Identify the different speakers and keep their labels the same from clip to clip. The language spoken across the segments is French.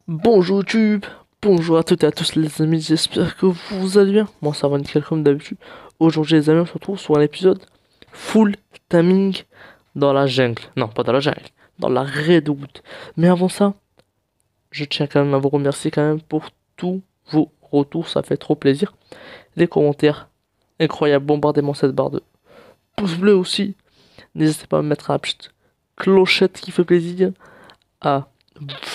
Speaker 1: Bonjour YouTube, bonjour à toutes et à tous les amis, j'espère que vous allez bien. Moi ça va nickel comme d'habitude. Aujourd'hui les amis on se retrouve sur un épisode full timing dans la jungle. Non pas dans la jungle, dans la Redwood. Mais avant ça, je tiens quand même à vous remercier quand même pour tous vos retours, ça fait trop plaisir. Les commentaires, incroyable, bombardez-moi cette barre de pouces bleus aussi. N'hésitez pas à mettre la petite clochette qui fait plaisir, à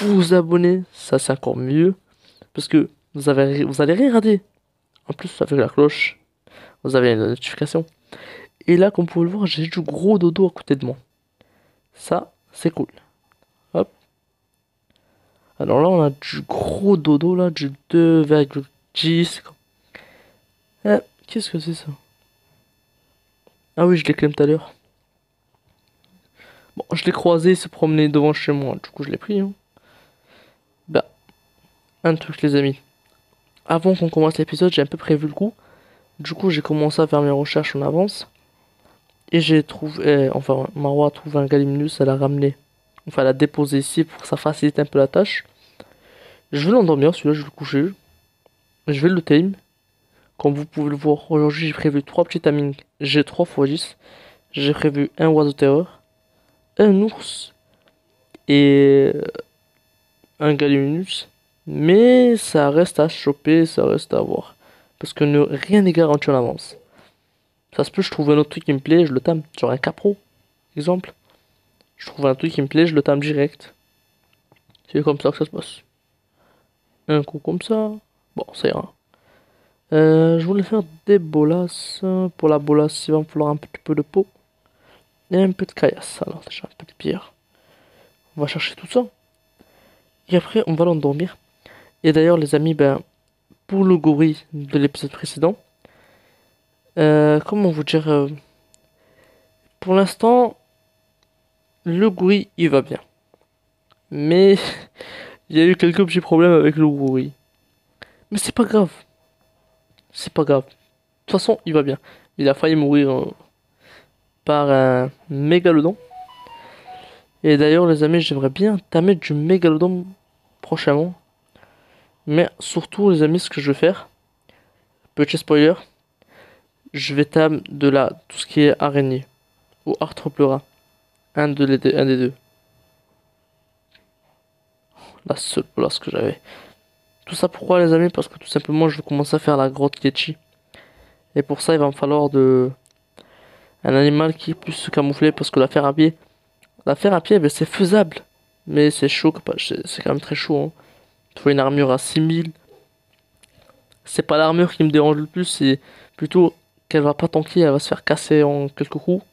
Speaker 1: vous abonner, ça c'est encore mieux. Parce que vous allez rien rater. En plus, avec la cloche, vous avez une notification. Et là, comme vous pouvez le voir, j'ai du gros dodo à côté de moi. Ça, c'est cool. Hop. Alors là, on a du gros dodo, là, du 2,10. Qu'est-ce que c'est ça? Ah oui, je l'ai claim tout à l'heure. Bon, je l'ai croisé, il se promenait devant chez moi. Du coup, je l'ai pris. Hein. Bah, un truc, les amis. Avant qu'on commence l'épisode, j'ai un peu prévu le coup. Du coup, j'ai commencé à faire mes recherches en avance. Et j'ai trouvé, enfin, Marwa a trouvé un Gallimimus, elle a ramené, enfin, elle a déposé ici pour que ça facilite un peu la tâche. Je vais l'endormir, celui-là, je vais le coucher. Je vais le tame. Comme vous pouvez le voir, aujourd'hui, j'ai prévu 3 petits timings. J'ai 3 x 10. J'ai prévu un oiseau terreur, un ours et un Gallimimus. Mais ça reste à choper, ça reste à voir. Parce que rien n'est garanti en avance. Ça se peut, je trouve un autre truc qui me plaît, je le tame. Genre un capro, exemple. Je trouve un truc qui me plaît, je le tame direct. C'est comme ça que ça se passe. Un coup comme ça. Bon, ça ira. Je voulais faire des bolas. Pour la bolas, il va me falloir un petit peu de peau. Et un peu de caillasse. Alors, déjà, un peu de pierre. On va chercher tout ça. Et après, on va l'endormir. Et d'ailleurs, les amis, ben, pour le gorille de l'épisode précédent, comment vous dire, pour l'instant, le gorille, il va bien. Mais, il y a eu quelques petits problèmes avec le gorille. Mais c'est pas grave. C'est pas grave. De toute façon, il va bien. Il a failli mourir par un mégalodon. Et d'ailleurs, les amis, j'aimerais bien tamer du mégalodon prochainement. Mais surtout, les amis, ce que je vais faire, petit spoiler, je vais tam de là, tout ce qui est araignée ou arthropleura. Un des deux. La seule place que j'avais. Tout ça pourquoi, les amis? Parce que tout simplement, je vais commencer à faire la grotte Yeti. Et pour ça, il va me falloir un animal qui puisse se camoufler. Parce que la faire à pied, ben, c'est faisable. Mais c'est chaud, c'est quand même très chaud. Hein. Il faut une armure à 6000. C'est pas l'armure qui me dérange le plus, c'est plutôt qu'elle va pas tanker, elle va se faire casser en quelques coups.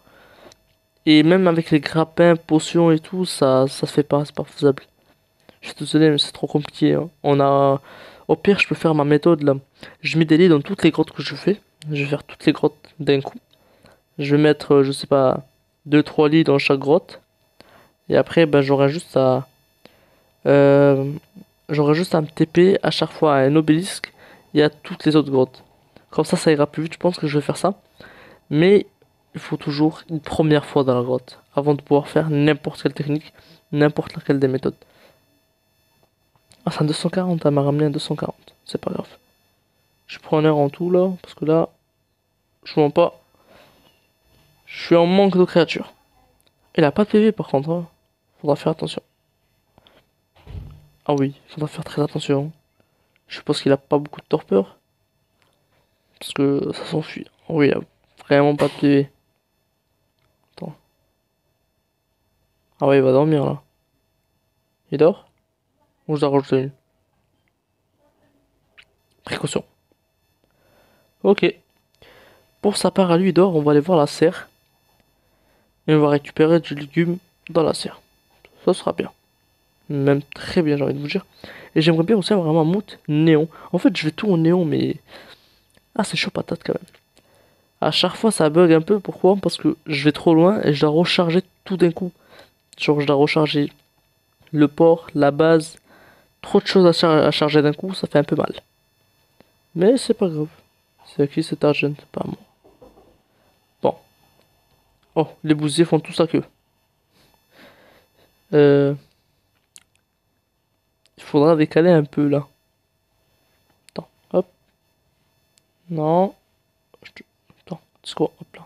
Speaker 1: Et même avec les grappins, potions et tout, ça se fait pas, c'est pas faisable. Je suis désolé, mais c'est trop compliqué. Hein. Au pire, je peux faire ma méthode là. Je mets des lits dans toutes les grottes que je fais. Je vais faire toutes les grottes d'un coup. Je vais mettre, je sais pas, deux trois lits dans chaque grotte. Et après, ben, euh, j'aurai juste à me TP à chaque fois à un obélisque et à toutes les autres grottes. Comme ça ira plus vite. Je pense que je vais faire ça. Mais il faut toujours une première fois dans la grotte avant de pouvoir faire n'importe quelle technique, n'importe laquelle des méthodes. Ah, c'est un 240, elle m'a ramené un 240. C'est pas grave. Je prends un air en tout là, parce que là, je mens pas. Je suis en manque de créatures. Il a pas de PV par contre. Hein. Faudra faire attention. Ah oui, faudra faire très attention. Je suppose qu'il a pas beaucoup de torpeur. Parce que ça s'enfuit. Oui, il a vraiment pas de PV. Attends. Ah ouais, il va dormir là. Il dort? Ou je dois rajouter une? Précaution. Ok. Pour sa part à lui, il dort. On va aller voir la serre. Et on va récupérer du légume dans la serre. Ça sera bien. Même très bien, j'ai envie de vous dire. Et j'aimerais bien aussi avoir un mammouth néon. En fait, je vais tout en néon, mais... Ah, c'est chaud patate quand même. À chaque fois, ça bug un peu. Pourquoi? Parce que je vais trop loin et je dois recharger tout d'un coup. Genre, je dois recharger le port, la base. Trop de choses à charger d'un coup, ça fait un peu mal. Mais c'est pas grave. C'est à qui cet argent? Pas à moi. Bon. Oh, les bousiers font tout ça que. Il faudra décaler un peu là. Attends, hop. Non. Attends, c'est quoi? Hop là.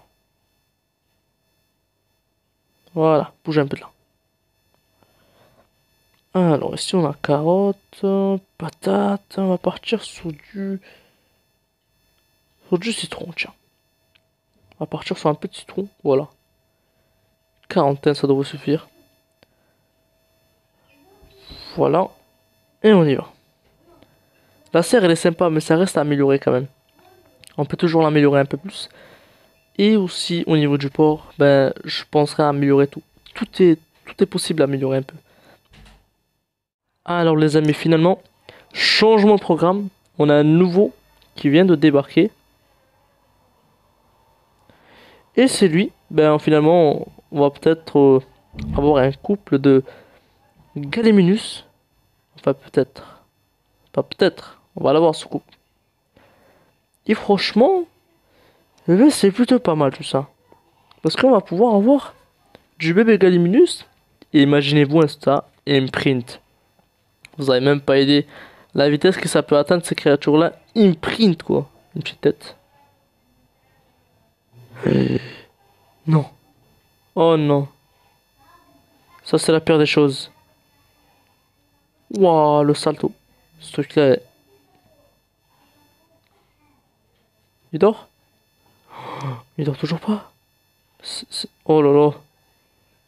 Speaker 1: Voilà, bouge un peu là. Alors ici on a carottes, patates. On va partir sur du citron, tiens. On va partir sur un peu de citron, voilà. Quarantaine, ça devrait suffire. Voilà. Et on y va. La serre, elle est sympa, mais ça reste à améliorer quand même. On peut toujours l'améliorer un peu plus. Et aussi, au niveau du porc, ben, je penserais à améliorer tout. Tout est possible à améliorer un peu. Alors, les amis, finalement, changement de programme. On a un nouveau qui vient de débarquer. Et c'est lui. Ben, finalement, on va peut-être avoir un couple de Gallimimus. Enfin, peut-être. Pas peut-être. On va l'avoir ce couple. Et franchement, c'est plutôt pas mal tout ça. Parce qu'on va pouvoir avoir du bébé Gallimimus. Et imaginez-vous un ça imprint. Vous avez même pas idée la vitesse que ça peut atteindre ces créatures-là. Imprint quoi. Une petite tête. Non. Oh non. Ça c'est la pire des choses. Waouh, le salto. Ce truc-là. Il dort? Il dort toujours pas. Oh là là.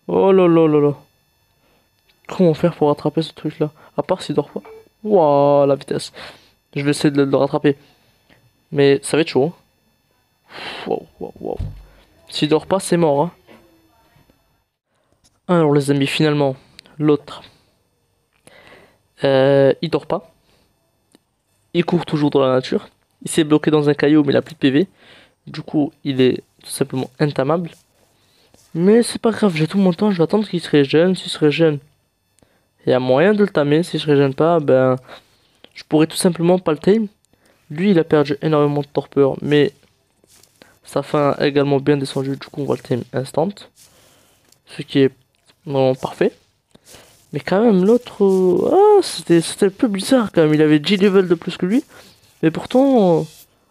Speaker 1: Oh là là là là. Comment faire pour rattraper ce truc-là? À part s'il dort pas. Waouh, la vitesse. Je vais essayer de le rattraper. Mais ça va être chaud, hein. Waouh, waouh, waouh. S'il dort pas, c'est mort, hein. Alors les amis, finalement, l'autre. Il dort pas. Il court toujours dans la nature. Il s'est bloqué dans un caillou, mais il a plus de PV. Du coup, il est tout simplement intamable. Mais c'est pas grave, j'ai tout mon temps. Je vais attendre qu'il se régène. S'il se régène, il y a moyen de le tamer. Si je régène pas, ben, je pourrais tout simplement pas le tame. Lui, il a perdu énormément de torpeur, mais sa fin a également bien descendu. Du coup, on va le tame instant. Ce qui est vraiment parfait. Mais quand même, l'autre... c'était un peu bizarre quand même. Il avait 10 levels de plus que lui. Mais pourtant,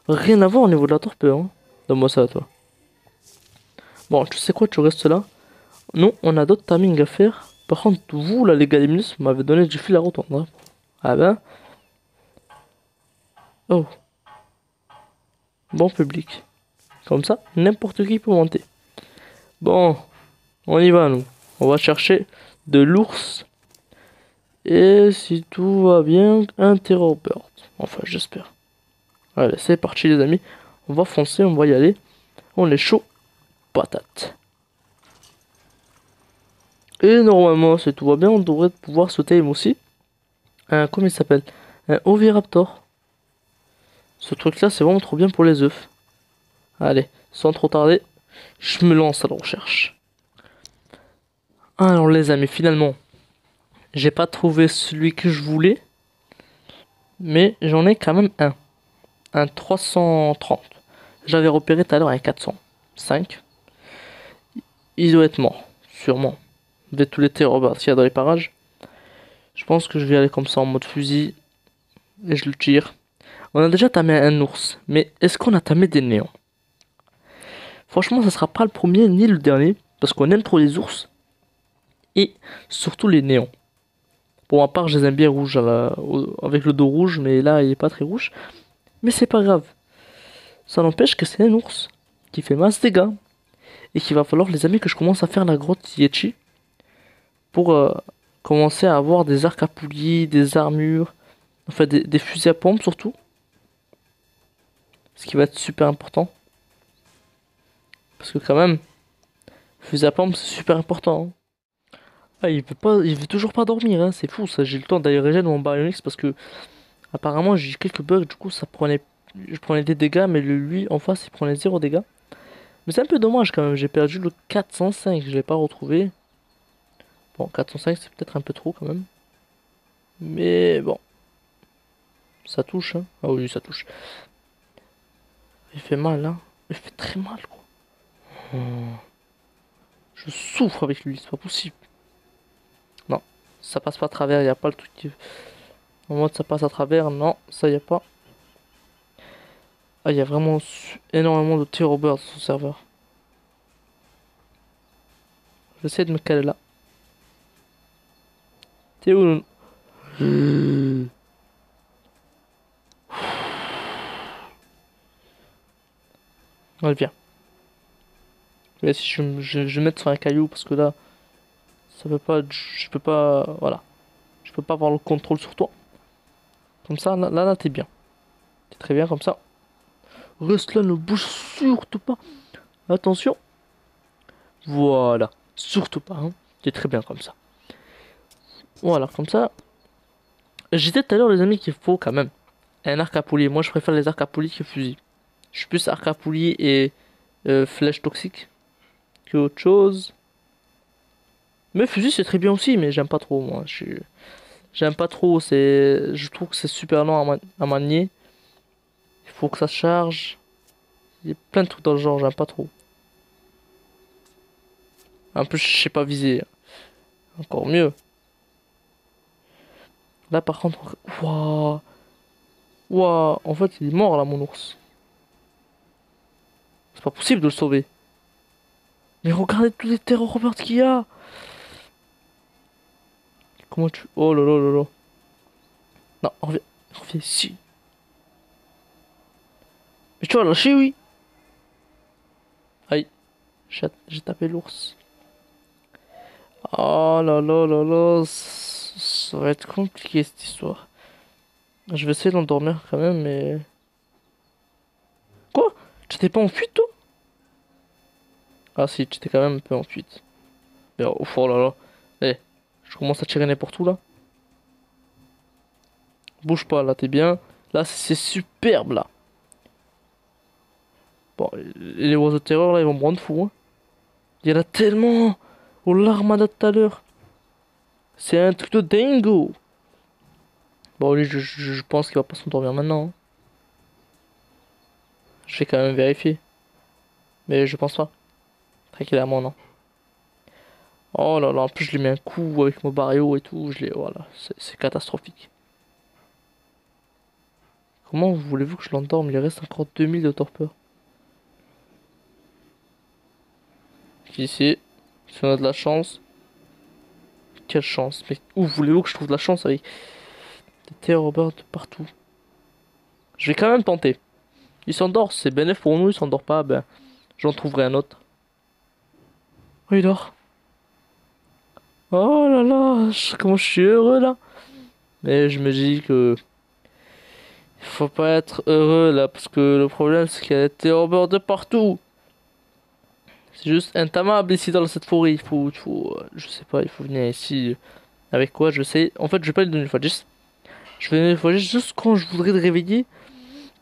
Speaker 1: rien à voir au niveau de la torpeur, hein. Donne-moi ça à toi. Bon, tu sais quoi, tu restes là. Non, on a d'autres timings à faire. Par contre, vous, là, les Galimus, m'avez donné du fil à retordre, hein. Ah ben. Oh, bon public. Comme ça, n'importe qui peut monter. Bon, on y va, nous. On va chercher de l'ours. Et si tout va bien, un terror bird. Enfin, j'espère. Allez, c'est parti, les amis. On va foncer, on va y aller. On est chaud. Patate. Et normalement, si tout va bien, on devrait pouvoir se tame aussi. Comment il s'appelle? Un Oviraptor. Ce truc-là, c'est vraiment trop bien pour les œufs. Allez, sans trop tarder, je me lance à la recherche. Alors les amis, finalement, j'ai pas trouvé celui que je voulais, mais j'en ai quand même un 330. J'avais repéré tout à l'heure un 405. Il doit être mort, sûrement. De tous les terrors qu'il y a dans les parages. Je pense que je vais aller comme ça en mode fusil et je le tire. On a déjà tamé un ours, mais est-ce qu'on a tamé des néons? Franchement, ça sera pas le premier ni le dernier, parce qu'on aime trop les ours et surtout les néons. Bon, à part, je les aime bien rouges avec le dos rouge, mais là, il est pas très rouge. Mais c'est pas grave. Ça n'empêche que c'est un ours qui fait masse dégâts et qu'il va falloir, les amis, que je commence à faire la grotte Yetchi pour commencer à avoir des arcs à poulies, des armures, enfin des fusils à pompe surtout. Ce qui va être super important. Parce que quand même, fusil à pompe, c'est super important, hein. Ah, il veut toujours pas dormir, hein, c'est fou ça. J'ai le temps d'aller régénérer mon Baryonyx parce que apparemment j'ai quelques bugs, du coup je prenais des dégâts, mais lui en face il prenait 0 dégâts. Mais c'est un peu dommage quand même, j'ai perdu le 405, je l'ai pas retrouvé. Bon, 405 c'est peut-être un peu trop quand même. Mais bon, ça touche, hein. Ah oui, ça touche. Il fait mal, hein. Il fait très mal, quoi. Oh. Je souffre avec lui, c'est pas possible. Non, ça passe pas à travers, y a pas le truc. En mode ça passe à travers. Non, ça y a pas. Ah, il y a vraiment énormément de Terror Bird sur ce serveur. J'essaie de me caler là. T'es où? Ouais, viens. Mais si je vais mettre sur un caillou parce que là, ça peut pas. Je peux pas. Voilà. Je peux pas avoir le contrôle sur toi. Comme ça, là, t'es bien. T'es très bien comme ça. Reste là, ne bouge surtout pas. Attention. Voilà. Surtout pas, hein. T'es très bien comme ça. Voilà, comme ça. J'étais tout à l'heure, les amis, qu'il faut quand même un arc à poulier. Moi, je préfère les arcs à poulier que fusil. Je suis plus arc à poulier et flèche toxique que autre chose. Mais fusil, c'est très bien aussi, mais j'aime pas trop, moi. J'aime pas trop, je trouve que c'est super lent à manier. Il faut que ça se charge. Il y a plein de trucs dans le genre, j'aime pas trop. En plus, je sais pas viser. Encore mieux. Là, par contre, waouh, waouh, en fait, il est mort là, mon ours. C'est pas possible de le sauver. Mais regardez tous les terror birds qu'il y a. Comment tu... Oh là là là là. Non, reviens ici. Mais tu vas lâcher, oui. Aïe, j'ai tapé l'ours. Oh là là là là. Ça va être compliqué cette histoire. Je vais essayer d'endormir quand même, mais... Quoi? Tu t'es pas en fuite, toi? Ah si, tu t'es quand même un peu en fuite. Mais oh là là. Eh, je commence à tirer n'importe où, là. Bouge pas, là, t'es bien. Là, c'est superbe, là. Bon, les oiseaux de terreur, là, ils vont me rendre fou, hein. Il y en a tellement. Oh, l'armada de tout à l'heure. C'est un truc de dingo. Bon, lui, je pense qu'il va pas s'endormir maintenant, hein. Je vais quand même vérifier. Mais je pense pas. Très clairement, non. Oh là là, en plus, je lui mets un coup avec mon barrio et tout. Voilà, c'est catastrophique. Comment voulez-vous que je l'endorme? Il reste encore 2000 de torpeur. Ici, si on a de la chance. Quelle chance. Mais où voulez-vous que je trouve de la chance avec des terror birds de partout? Je vais quand même tenter. Il s'endort, c'est bénéf pour nous. Il s'endort pas, ben, j'en trouverai un autre. Oh, il dort. Oh là là, comment je suis heureux là. Mais je me dis que il faut pas être heureux là, parce que le problème c'est qu'il y a des terror birds de partout. C'est juste intamable ici dans cette forêt. Je sais pas, il faut venir ici. Avec quoi, je sais. En fait, je vais pas le donner une fois 10. Je vais donner une fois 10 juste quand je voudrais te réveiller.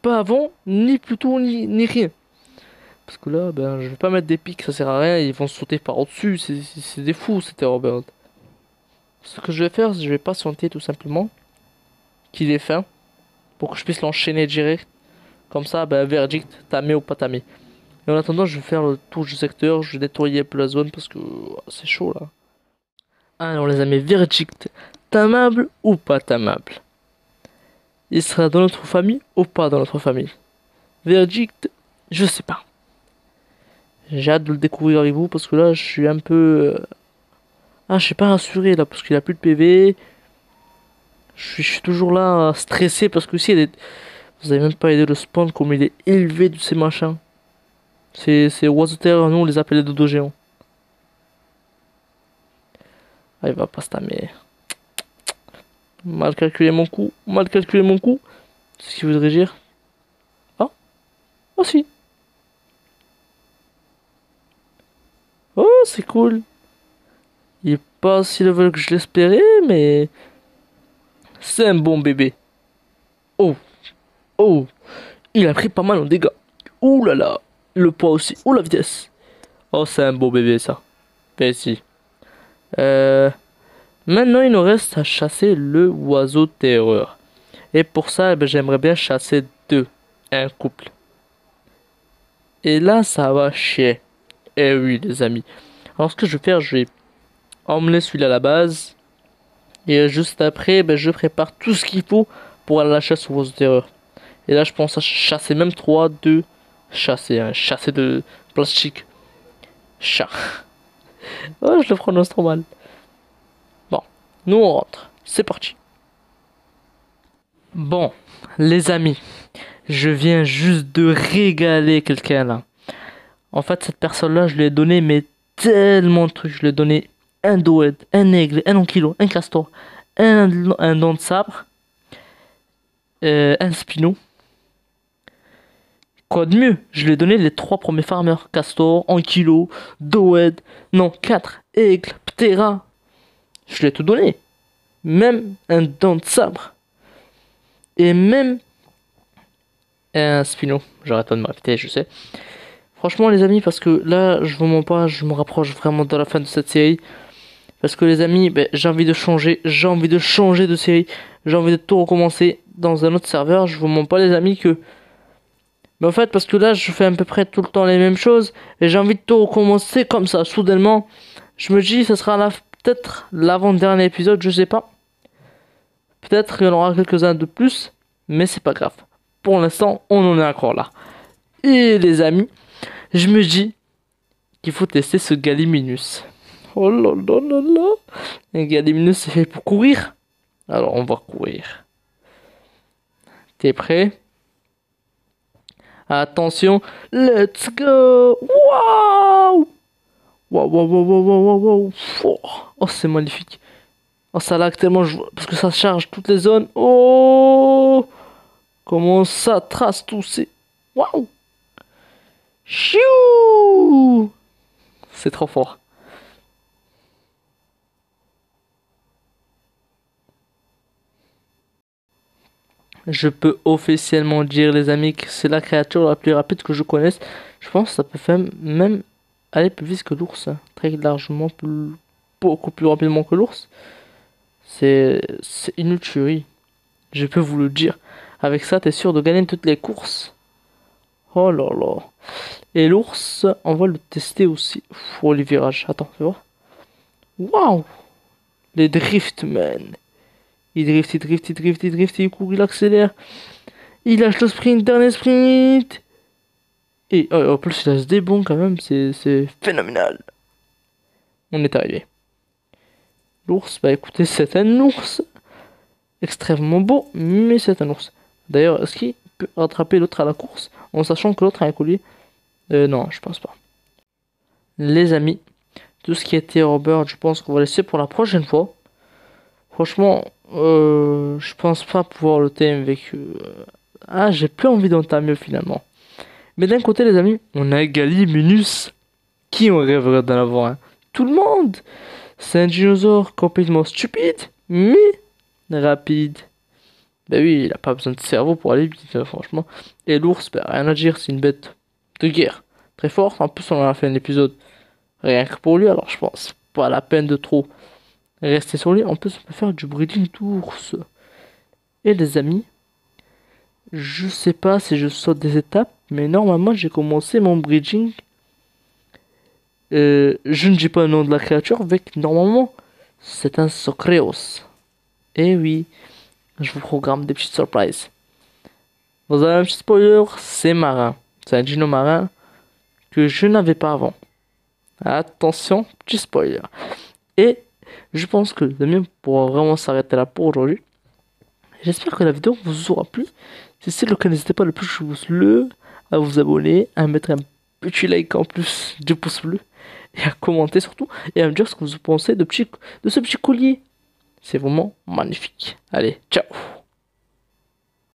Speaker 1: Pas avant, ni plus tôt, ni rien. Parce que là, ben, je vais pas mettre des pics, ça sert à rien. Ils vont sauter par au-dessus. C'est des fous, ces terror birds. Ce que je vais faire, c'est que je vais patienter tout simplement. Qu'il ait faim. Pour que je puisse l'enchaîner direct. Comme ça, ben, verdict, tamé ou pas tamé. Et en attendant, je vais faire le tour du secteur. Je vais nettoyer un peu la zone parce que c'est chaud là. Alors les amis, verdict, tamable ou pas tamable? Il sera dans notre famille ou pas dans notre famille? Verdict, je sais pas. J'ai hâte de le découvrir avec vous parce que là je suis un peu... Ah, je suis pas rassuré là parce qu'il a plus de PV. Je suis toujours là stressé parce que si vous avez même pas aidé le spawn comme il est élevé de ces machins. Ces oiseaux de terre, nous on les appelle les dodo géants. Ah, il va pas se tamer. Mal calculé mon coup, mal calculé mon coup. C'est ce qu'il voudrait dire. Ah, oh si. Oh, c'est cool. Il est pas si level que je l'espérais, mais c'est un bon bébé. Oh, oh, il a pris pas mal en dégâts. Ouh là là, le poids aussi. Oh la vitesse. Oh, c'est un beau bébé ça. Ben si. Euh, Maintenant, il nous reste à chasser le oiseau de terreur. Et pour ça, eh ben, j'aimerais bien chasser deux, un couple. Et là, ça va chier. Eh oui, les amis. Alors, ce que je vais faire, je vais emmener celui-là à la base. Et juste après, ben, je prépare tout ce qu'il faut pour aller à la chasse aux oiseaux terreurs. Et là, je pense à chasser même 3, 2, chasser, hein, chasser de plastique. Chat. Oh, je le prononce trop mal. Bon, nous on rentre. C'est parti. Bon, les amis, je viens juste de régaler quelqu'un là. En fait, cette personne-là, je lui ai donné mais tellement de trucs. Je lui ai donné un doed, un aigle, un ankylo, un castor, un dent de sabre, un spino. Quoi de mieux? Je lui ai donné les 3 premiers farmers. Castor, ankylo, doed, non, 4, aigle, ptera. Je lui ai tout donné. Même un dent de sabre. Et même un spino. J'arrête pas de me répéter, je sais. Franchement, les amis, parce que là, je vous mens pas, je me rapproche vraiment de la fin de cette série. Parce que les amis, ben, j'ai envie de changer. J'ai envie de changer de série. J'ai envie de tout recommencer dans un autre serveur. Je vous mens pas, les amis, que... Mais en fait, parce que là, je fais à peu près tout le temps les mêmes choses. Et j'ai envie de tout recommencer comme ça, soudainement. Je me dis, ce sera peut-être l'avant-dernier épisode, je sais pas. Peut-être qu'il y en aura quelques-uns de plus. Mais c'est pas grave. Pour l'instant, on en est encore là. Et les amis, je me dis qu'il faut tester ce Galiminus. Oh là là là là. Un Galiminus, c'est fait pour courir. Alors, on va courir. T'es prêt? Attention, let's go! Waouh! Waouh, waouh, waouh, waouh, waouh, waouh. Oh, c'est magnifique. Oh, ça lag tellement, parce que ça charge toutes les zones. Oh! Comment ça trace tout ces... Waouh! Chiou! C'est trop fort. Je peux officiellement dire, les amis, que c'est la créature la plus rapide que je connaisse. Je pense que ça peut faire même aller plus vite que l'ours, hein. Très largement, beaucoup plus rapidement que l'ours. C'est une tuerie. Je peux vous le dire. Avec ça, t'es sûr de gagner toutes les courses. Oh là là. Et l'ours, on va le tester aussi. Oh, les virages. Attends, fais voir. Waouh! Les drifts, man. Il drift, il drift, il drift, il drift, il court, il accélère. Il lâche le sprint, dernier sprint. Et en plus, il lâche des bons quand même. C'est phénoménal. On est arrivé. L'ours, bah écoutez, c'est un ours. Extrêmement beau, mais c'est un ours. D'ailleurs, est-ce qu'il peut rattraper l'autre à la course en sachant que l'autre a un collier? Non, je pense pas. Les amis, tout ce qui était Robert, je pense qu'on va laisser pour la prochaine fois. Franchement, je pense pas pouvoir le thème avec... Ah, j'ai plus envie d'entamer finalement. Mais d'un côté, les amis, on a Galiminus. Qui on rêverait d'en avoir un? Tout le monde! C'est un dinosaure complètement stupide, mais rapide. Ben oui, il a pas besoin de cerveau pour aller vite, franchement. Et l'ours, ben rien à dire, c'est une bête de guerre. Très forte, en plus on en a fait un épisode rien que pour lui, alors je pense pas la peine de trop rester sur lui. En plus, on peut faire du breeding d'ours. Et les amis, je sais pas si je saute des étapes, mais normalement j'ai commencé mon breeding. Je ne dis pas le nom de la créature, avec normalement c'est un Socreos. Et oui, je vous programme des petites surprises. Vous avez un petit spoiler, c'est marin. C'est un dino marin que je n'avais pas avant. Attention, petit spoiler. Et je pense que le mieux pourra vraiment s'arrêter là pour aujourd'hui. J'espère que la vidéo vous aura plu. Si c'est le cas, n'hésitez pas le plus pouce bleu à vous abonner, à mettre un petit like en plus du pouce bleu et à commenter surtout et à me dire ce que vous pensez de ce petit collier. C'est vraiment magnifique. Allez, ciao!